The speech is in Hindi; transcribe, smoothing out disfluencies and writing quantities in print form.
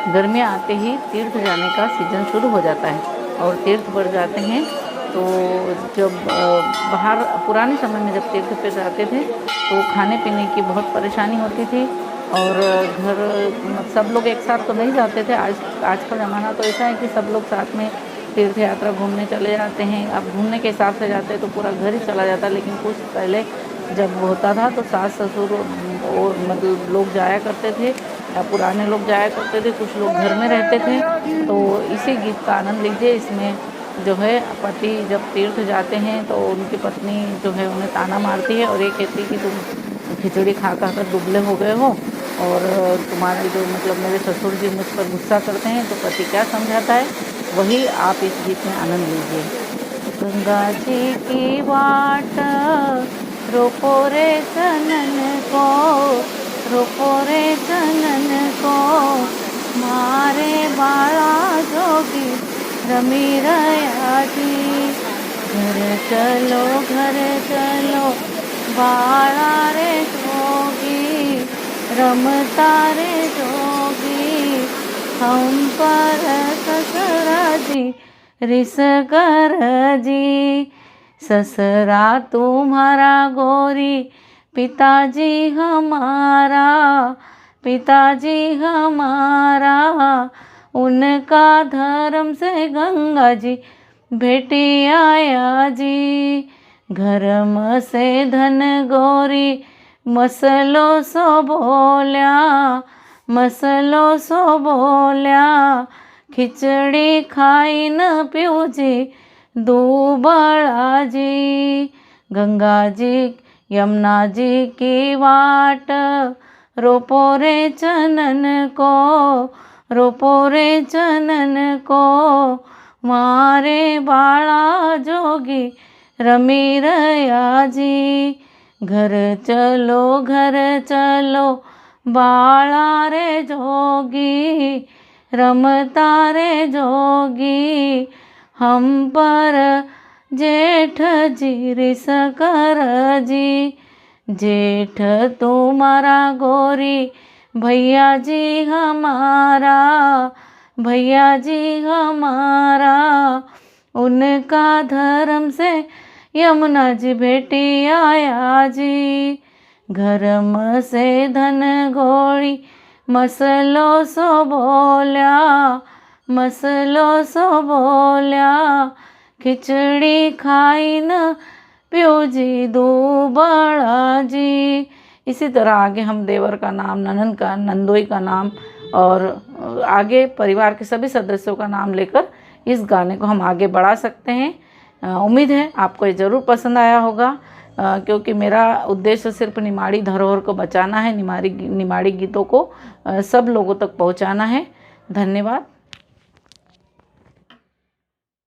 गर्मियाँ आते ही तीर्थ जाने का सीज़न शुरू हो जाता है और तीर्थ बढ़ जाते हैं। तो जब बाहर पुराने समय में जब तीर्थ पे जाते थे तो खाने पीने की बहुत परेशानी होती थी और सब लोग एक साथ तो नहीं जाते थे। आज का ज़माना तो ऐसा है कि सब लोग साथ में तीर्थ यात्रा घूमने चले जाते हैं। अब घूमने के हिसाब से जाते हैं तो पूरा घर ही चला जाता है, लेकिन कुछ पहले जब होता था तो सास ससुर और मतलब लोग जाया करते थे या पुराने लोग जाया करते थे, कुछ लोग घर में रहते थे। तो इसी गीत का आनंद लीजिए। इसमें जो है पति जब तीर्थ जाते हैं तो उनकी पत्नी जो है उन्हें ताना मारती है और ये कहती है कि तुम खिचड़ी खा कर दुबले हो गए हो और तुम्हारे जो मतलब मेरे ससुर जी मुझ पर गुस्सा करते हैं। तो पति क्या समझाता है, वही आप इस गीत में आनंद लीजिए। गंगा जी की वाट रोको रे सनन को, रोको रे सनन को, मारे बाळा जोगी रमी रया जी। घर चलो बाळा रे जोगी, रमता रे जोगी, हम पर ससरा जी रिस कर जी। ससरा तुम्हारा गोरी, पिताजी हमारा, पिताजी हमारा, उनका धर्म से गंगा जी भेटी आया जी। घरम से धन गोरी मसलो सो बोल्या, मसलो सो बोल्या, खिचड़ी खाई न पीऊ जी दुबळा जी। गंगा जी यमुना जी की वाट रोपो रे चनन को, रोपो रे चनन को, मारे बाळा जोगी रमी रया जी। घर चलो बाळा रे जोगी, रमता रे जोगी, हम पर जेठ जी रिस कर जी। जेठ तुम्हारा गोरी, भैया जी हमारा, भैया जी हमारा, उनका धर्म से यमुना जी भेटी आया जी। घरम से धन गोरी मसलो सो बोल्या, मसलो सो बोल्या, खिचड़ी खाई न पीऊ जी दुबळा जी। इसी तरह आगे हम देवर का नाम, ननद का, नंदोई का नाम और आगे परिवार के सभी सदस्यों का नाम लेकर इस गाने को हम आगे बढ़ा सकते हैं। उम्मीद है आपको ये ज़रूर पसंद आया होगा, क्योंकि मेरा उद्देश्य सिर्फ निमाड़ी धरोहर को बचाना है, निमाड़ी गीतों को सब लोगों तक पहुंचाना है। धन्यवाद।